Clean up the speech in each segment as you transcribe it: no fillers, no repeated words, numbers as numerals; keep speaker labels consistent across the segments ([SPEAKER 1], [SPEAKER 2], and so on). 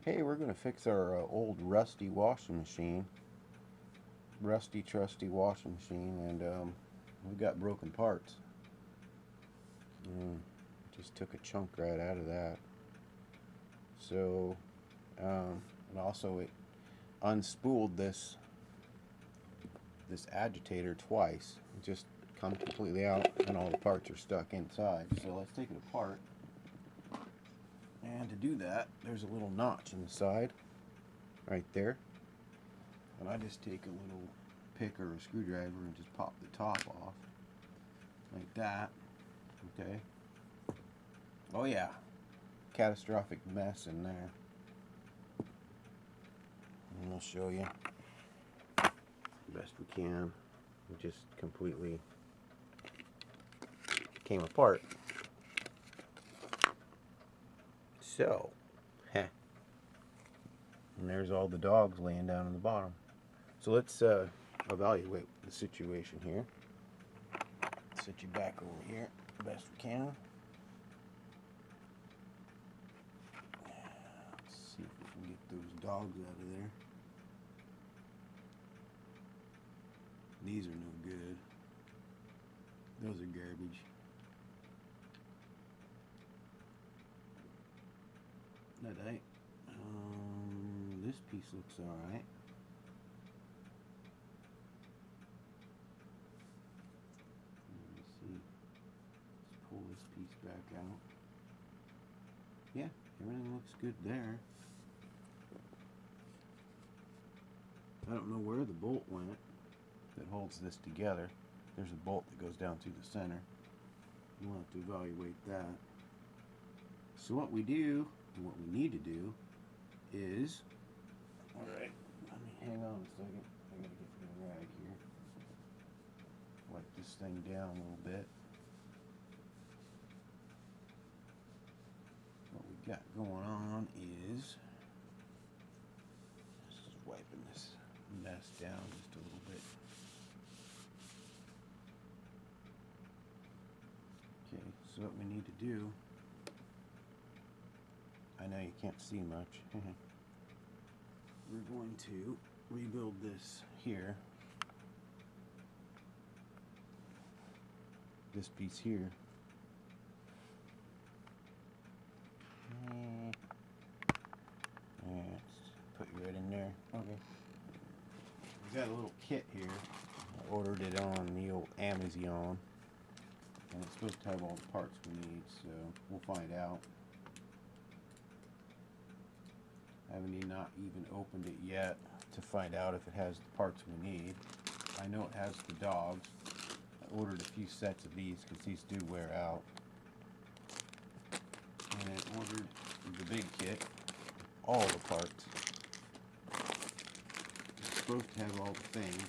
[SPEAKER 1] Hey, we're going to fix our old rusty washing machine. Rusty, trusty washing machine, and we got broken parts. Just took a chunk right out of that. So, and also it unspooled this agitator twice. It just come completely out, and all the parts are stuck inside. So let's take it apart. And to do that, there's a little notch in the side, right there. And I just take a little pick or a screwdriver and just pop the top off, like that. Okay. Oh yeah, catastrophic mess in there. And we'll show you best we can. It just completely came apart. So, and there's all the dogs laying down in the bottom. So let's evaluate the situation here. Set you back over here best we can. Let's see if we can get those dogs out of there. These are no good. Those are garbage. Alright. This piece looks alright. Let me see. Let's pull this piece back out. Yeah, everything looks good there. I don't know where the bolt went that holds this together. There's a bolt that goes down through the center. We'll have to evaluate that. So what we do, and what we need to do, is, alright, let me hang on a second. I gotta get the rag here. Wipe this thing down a little bit. What we got going on is, just wiping this mess down just a little bit. Okay, so what we need to do, I know you can't see much. We're going to rebuild this here. This piece here. Let's put you right in there. Okay. We got a little kit here. I ordered it on the old Amazon. And it's supposed to have all the parts we need, so we'll find out. I haven't not even opened it yet to find out if it has the parts we need. I know it has the dogs. I ordered a few sets of these because these do wear out. And I ordered the big kit, all the parts. It's supposed to have all the things.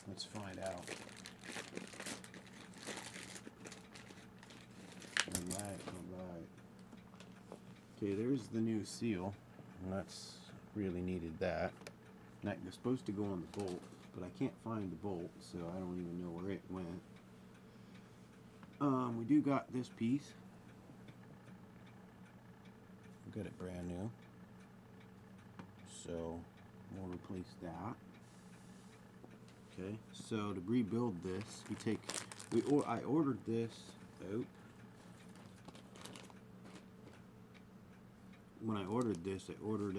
[SPEAKER 1] Let's find out. Alright. Okay, there's the new seal, and that's really needed that. Now, it's supposed to go on the bolt, but I can't find the bolt, so I don't even know where it went. We do got this piece. We got it brand new, so we'll replace that. Okay, so to rebuild this, I ordered this out. When I ordered this, I ordered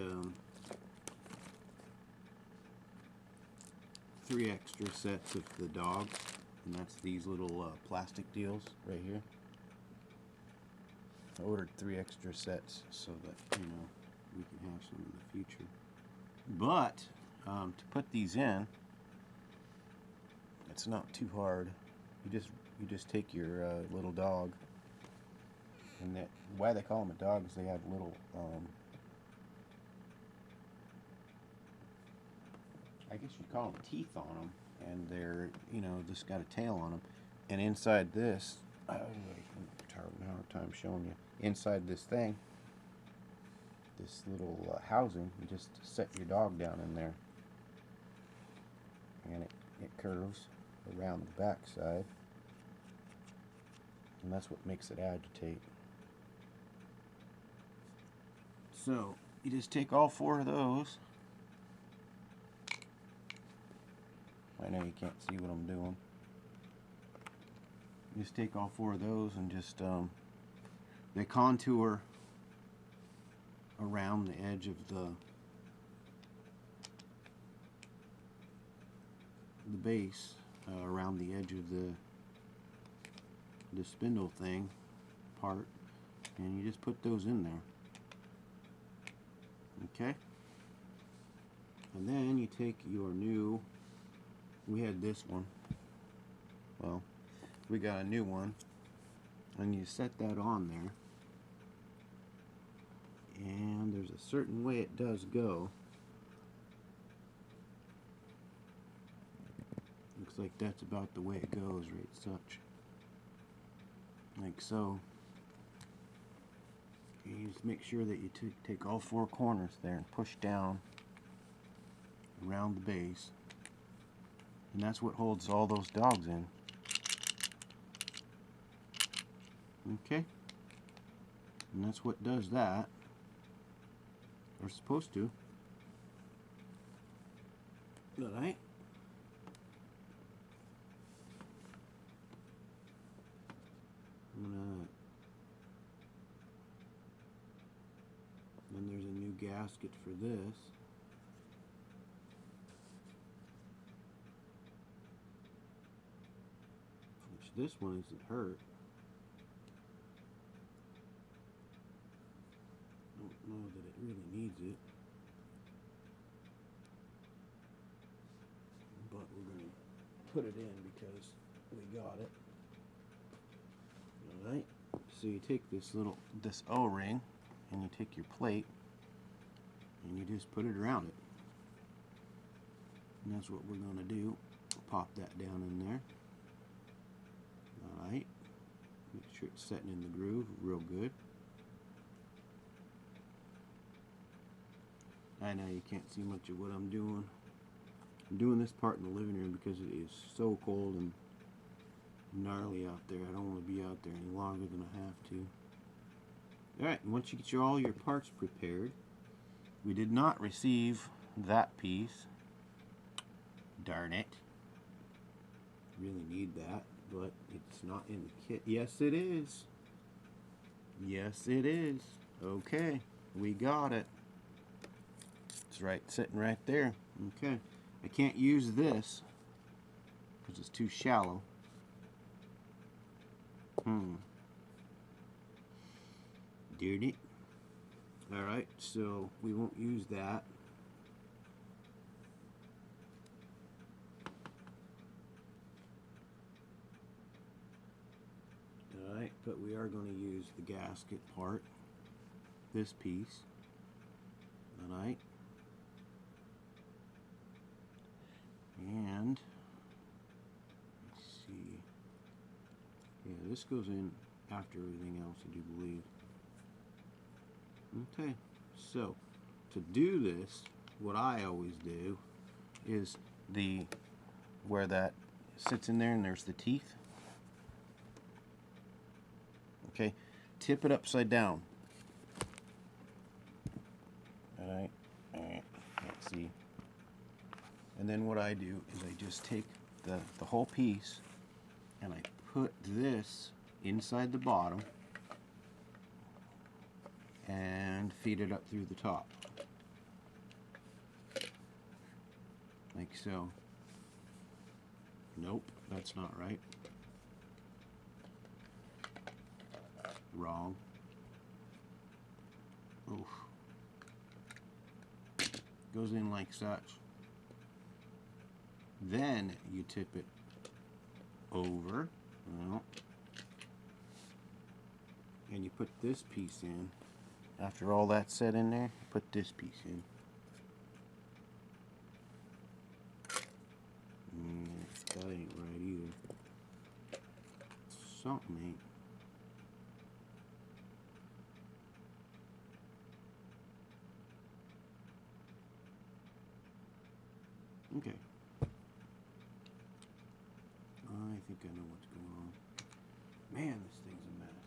[SPEAKER 1] 3 extra sets of the dogs, and that's these little plastic deals right here. I ordered 3 extra sets so that, you know, we can have some in the future. But to put these in, it's not too hard. You just take your little dog, and that why they call them a dog is they have little I guess you'd call them teeth on them, and they're, you know, just got a tail on them. And inside this, I'm having a hard time showing you. Inside this thing, this little housing, you just set your dog down in there, and it curves around the back side, and that's what makes it agitate. So you just take all 4 of those. I know you can't see what I'm doing. You just take all 4 of those and just they contour around the edge of the base, around the edge of the spindle thing part, and you just put those in there. Okay, and then you take your new, we had this one, well, we got a new one, and you set that on there, and there's a certain way it does go. Looks like that's about the way it goes, right? Such like so. And you just make sure that you take all 4 corners there and push down around the base, and that's what holds all those dogs in. Okay, and that's what does that, or supposed to. Alright. Then there's a new gasket for this. Which this one isn't hurt. Don't know that it really needs it. But we're going to put it in because we got it. Alright. So you take this O-ring, and you take your plate and you just put it around it, and that's what we're going to do. Pop that down in there. Alright, make sure it's setting in the groove real good. I know you can't see much of what I'm doing. I'm doing this part in the living room because it is so cold and gnarly out there. I don't want to be out there any longer than I have to. Alright, once you get all your parts prepared, we did not receive that piece. Darn it. Really need that, but it's not in the kit. Yes, it is. Yes, it is. Okay, we got it. It's right, sitting right there. Okay, I can't use this because it's too shallow. Darn it. Alright, so we won't use that. Alright, but we are going to use the gasket part, this piece. Alright. And let's see. Yeah, this goes in after everything else, I do believe. Okay, so to do this, what I always do is where that sits in there and there's the teeth. Okay, tip it upside down. Alright, let's see. And then what I do is I just take the whole piece and I put this inside the bottom and feed it up through the top. Like so. Nope, that's not right. Wrong. Oof. Goes in like such. Then you tip it over. Well, and you put this piece in. After all that's set in there, put this piece in. That ain't right either. Something ain't. Okay. I think I know what's going on. Man, this thing's a mess.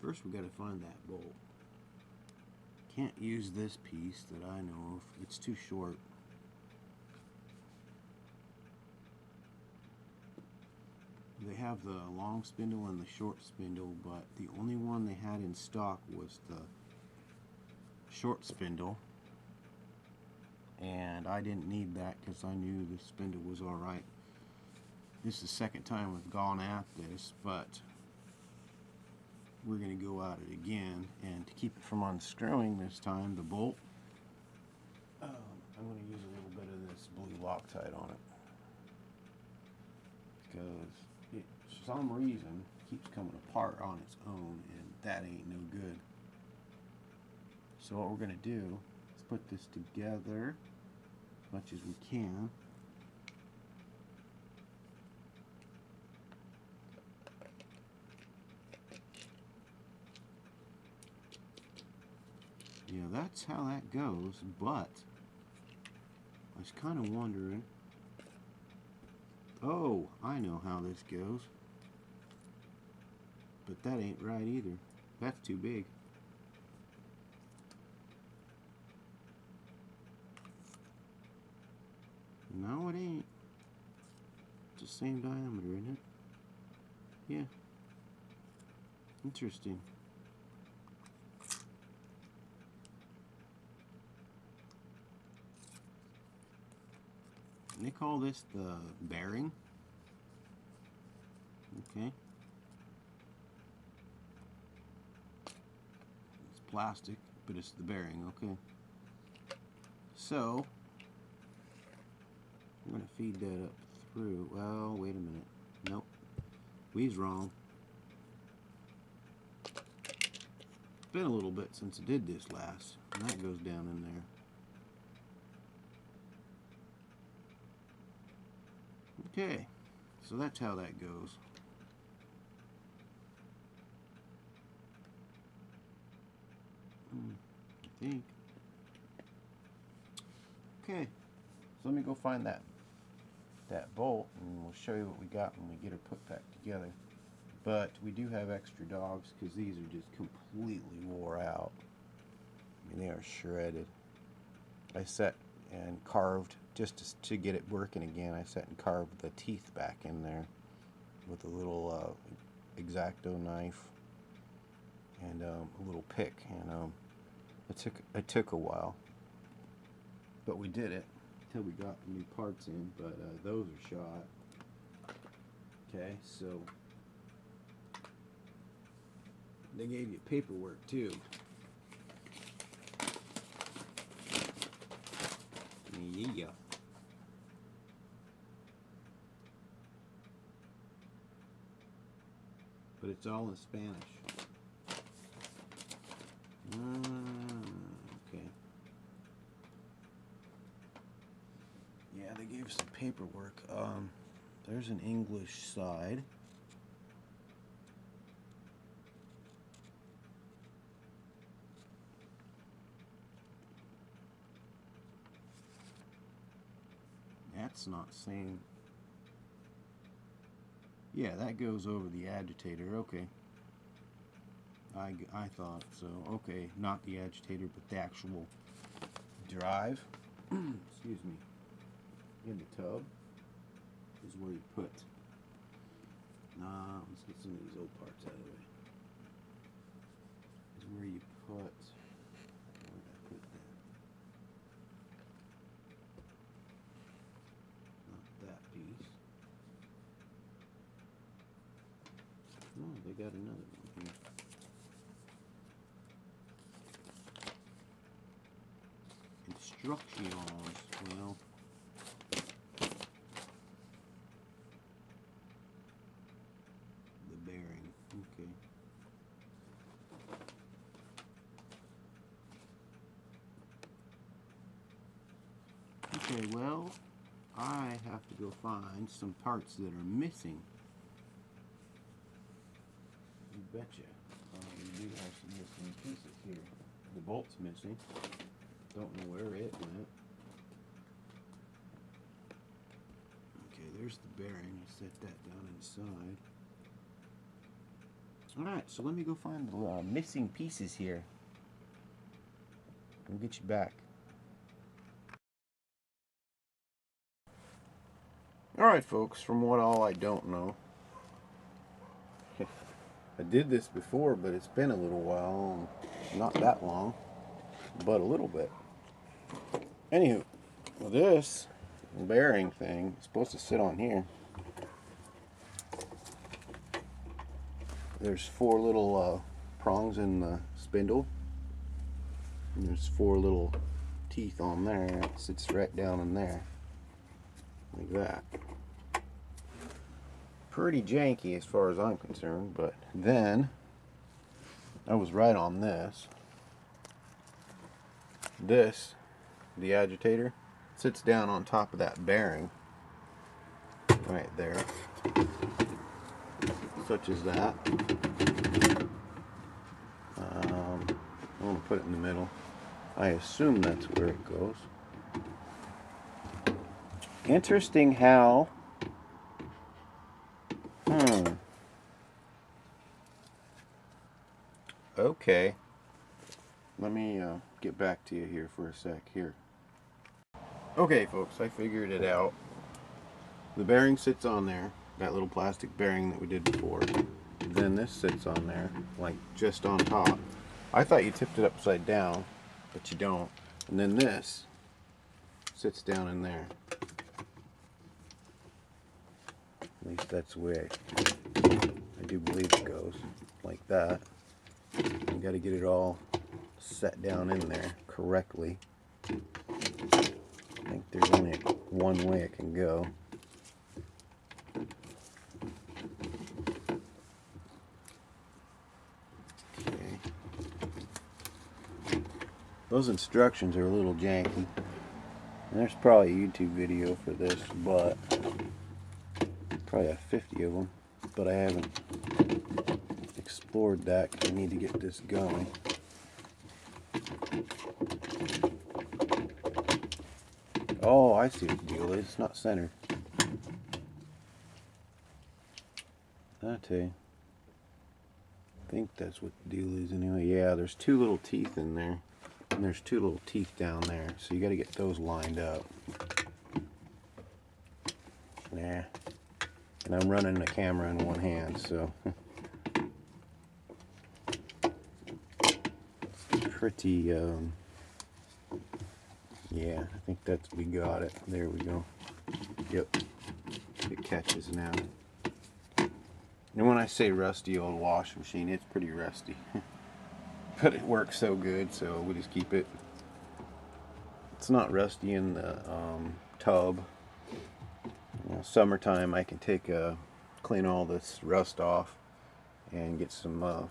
[SPEAKER 1] First we gotta find that bolt. Can't use this piece that I know of. It's too short. They have the long spindle and the short spindle, but the only one they had in stock was the short spindle, and I didn't need that because I knew the spindle was alright. This is the second time we've gone at this, but we're going to go at it again, and to keep it from unscrewing this time, the bolt, I'm going to use a little bit of this blue Loctite on it, because it, for some reason, keeps coming apart on its own, and that ain't no good. So what we're going to do is put this together as much as we can. Yeah, that's how that goes, but I was kind of wondering, oh, I know how this goes, but that ain't right either. That's too big. No, it ain't. It's the same diameter, isn't it? Yeah. Interesting. They call this the bearing. Okay. It's plastic, but it's the bearing, okay. So, I'm going to feed that up through. Well, wait a minute. Nope. We's wrong. It's been a little bit since I did this last, and that goes down in there. Okay, so that's how that goes. I think. Okay, so let me go find that bolt, and we'll show you what we got when we get her put back together. But we do have extra dogs because these are just completely wore out. I mean, they are shredded. I set and carved just to get it working again. I set and carved the teeth back in there with a little X-Acto knife and a little pick, and it took a while, but we did it until we got the new parts in. But those are shot. Okay, so they gave you paperwork too. Yeah. But it's all in Spanish. Okay. Yeah, they gave some paperwork. There's an English side. That's not saying. Yeah, that goes over the agitator. Okay. I thought so. Okay, not the agitator, but the actual drive. Excuse me. In the tub is where you put. Let's get some of these old parts out of the way. Is where you put. Where did I put that? Not that piece. Oh, they got another one here. Instructions. Well, the bearing. Okay. Okay, well, I have to go find some parts that are missing. You betcha. We do have some missing pieces here. The bolt's missing. Don't know where it went. Okay, there's the bearing. I set that down inside. Alright, so let me go find the missing pieces here. We'll get you back. Alright folks, from what all I don't know. I did this before, but it's been a little while. Not that long, but a little bit. Anywho, well, this bearing thing is supposed to sit on here. There's 4 little prongs in the spindle. And there's 4 little teeth on there. It sits right down in there. Like that. Pretty janky as far as I'm concerned, but then I was right on this. This, the agitator, sits down on top of that bearing right there, such as that. I want to put it in the middle. I assume that's where it goes. Interesting how okay, let me get back to you here for a sec here. Okay folks, I figured it out. The bearing sits on there, that little plastic bearing that we did before. Then this sits on there, like just on top. I thought you tipped it upside down, but you don't. And then this sits down in there. At least that's the way I do believe it goes, like that. You got to get it all set down in there correctly. I think there's only one way it can go. Okay. Those instructions are a little janky. And there's probably a YouTube video for this, but probably have 50 of them, but I haven't explored that because I need to get this going. Oh, I see what the deal is. It's not centered. I think that's what the deal is anyway. Yeah, there's 2 little teeth in there, and there's 2 little teeth down there, so you got to get those lined up. Nah. And I'm running the camera in one hand, so it's pretty, yeah, I think we got it. There we go. Yep, it catches now. And when I say rusty old washing machine, it's pretty rusty. But it works so good, so we just keep it. It's not rusty in the tub. You know, summertime I can take clean all this rust off and get some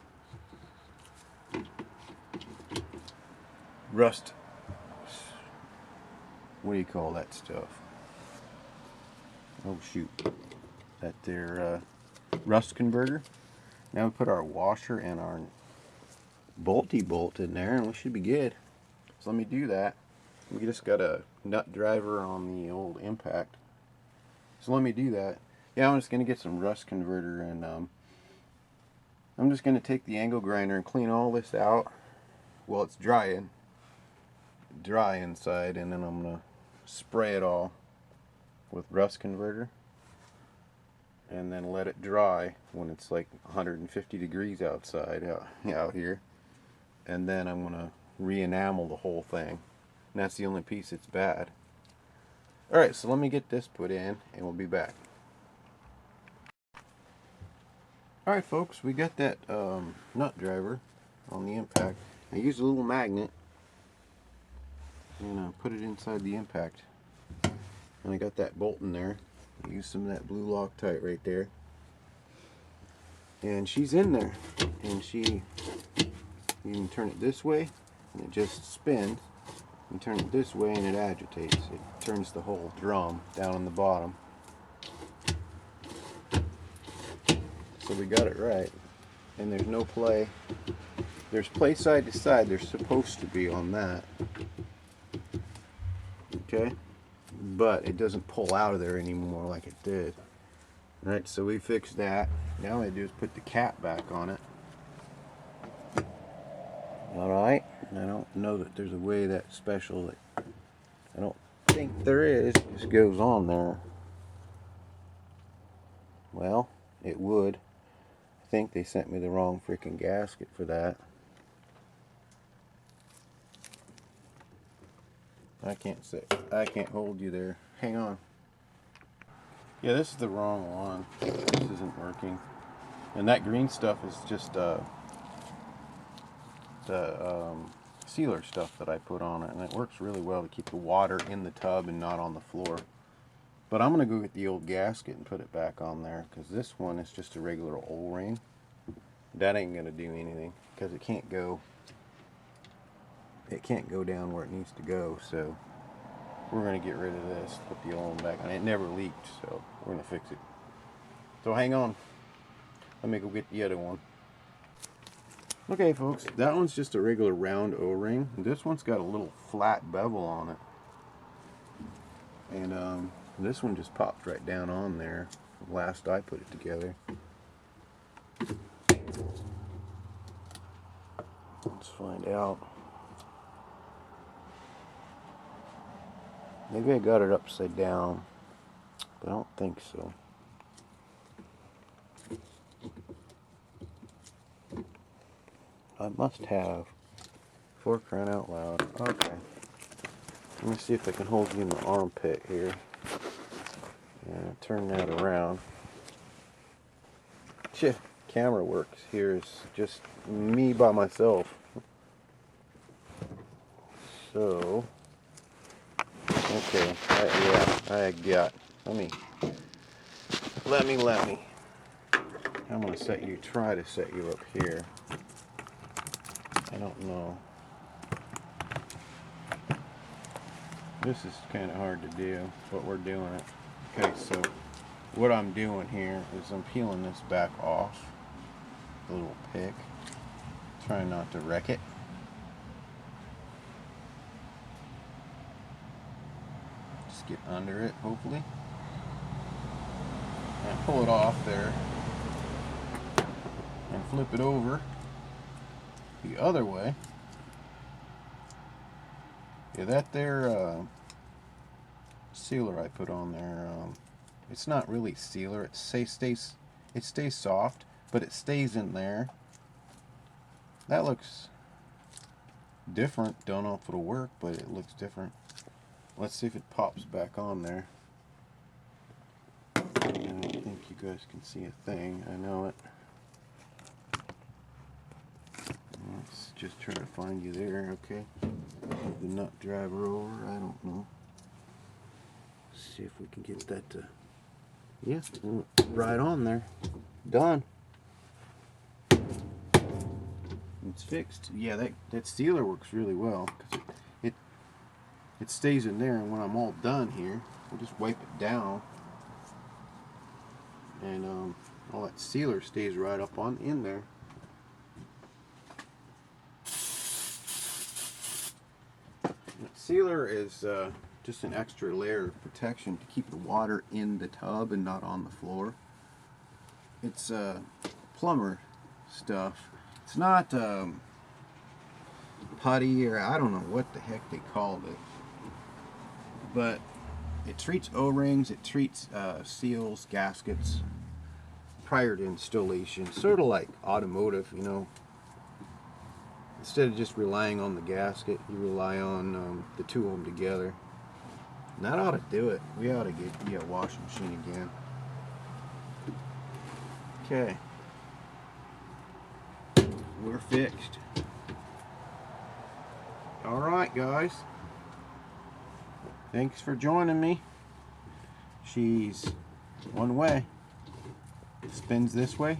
[SPEAKER 1] rust, what do you call that stuff? Oh shoot, that there rust converter. Now we put our washer and our bolty bolt in there and we should be good. So let me do that. We just got a nut driver on the old impact. So let me do that. Yeah, I'm just going to get some rust converter and I'm just going to take the angle grinder and clean all this out while it's dry inside, and then I'm going to spray it all with rust converter and then let it dry when it's like 150 degrees outside out here, and then I'm going to re-enamel the whole thing, and that's the only piece that's bad. Alright, so let me get this put in and we'll be back. Alright folks, we got that nut driver on the impact. I used a little magnet and put it inside the impact. And I got that bolt in there. I used some of that blue Loctite right there. And she's in there. And you can turn it this way and it just spins. You turn it this way and it agitates. It turns the whole drum down on the bottom. So we got it right. And there's no play. There's play side to side. There's supposed to be on that. Okay? But it doesn't pull out of there anymore like it did. Alright, so we fixed that. Now all I do is put the cap back on it. Alright, I don't know that there's a way that special that I don't think there is. It just goes on there. Well, it would. I think they sent me the wrong freaking gasket for that. I can't hold you there. Hang on. Yeah, this is the wrong one. This isn't working. And that green stuff is just the sealer stuff that I put on it, and it works really well to keep the water in the tub and not on the floor. But I'm gonna go get the old gasket and put it back on there, because this one is just a regular O-ring. That ain't gonna do anything because it can't go down where it needs to go. So we're gonna get rid of this, put the old one back on. It never leaked, so we're gonna fix it. So hang on, let me go get the other one. Okay folks, that one's just a regular round O-ring. This one's got a little flat bevel on it, and this one just popped right down on there last I put it together. Let's find out. Maybe I got it upside down, but I don't think so. I must have. For crying out loud. Okay. Let me see if I can hold you in the armpit here. And turn that around. Camera works here is just me by myself. So, okay, I got. Let me. I'm gonna try to set you up here. I don't know. This is kind of hard to do, but we're doing it. Okay, so what I'm doing here is I'm peeling this back off. A little pick. Trying not to wreck it. Just get under it, hopefully. And pull it off there. And flip it over the other way. Yeah, that there sealer I put on there, it's not really sealer. It stays soft, but it stays in there. That looks different. Don't know if it'll work, but it looks different. Let's see if it pops back on there. I don't think you guys can see a thing. I know it. Let's just try to find you there, okay? Move the nut driver over, I don't know. See if we can get that to, yeah, right on there. Done. It's fixed. Yeah, that sealer works really well, because it stays in there, and when I'm all done here, I'll just wipe it down, and all that sealer stays right up in there. Sealer is just an extra layer of protection to keep the water in the tub and not on the floor. It's plumber stuff. It's not putty, or I don't know what the heck they called it, but it treats O-rings, it treats seals, gaskets prior to installation, sort of like automotive, you know. Instead of just relying on the gasket, you rely on the two of them together. And that ought to do it. We ought to get a washing machine again. Okay. We're fixed. Alright guys. Thanks for joining me. She's one way. Spins this way.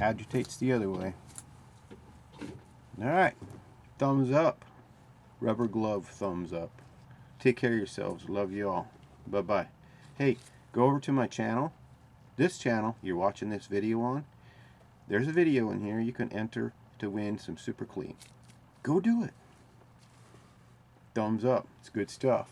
[SPEAKER 1] Agitates the other way. Alright, thumbs up, rubber glove thumbs up. Take care of yourselves, love you all, bye bye. Hey, go over to my channel, this channel you're watching this video on. There's a video in here you can enter to win some super clean. Go do it. Thumbs up, it's good stuff.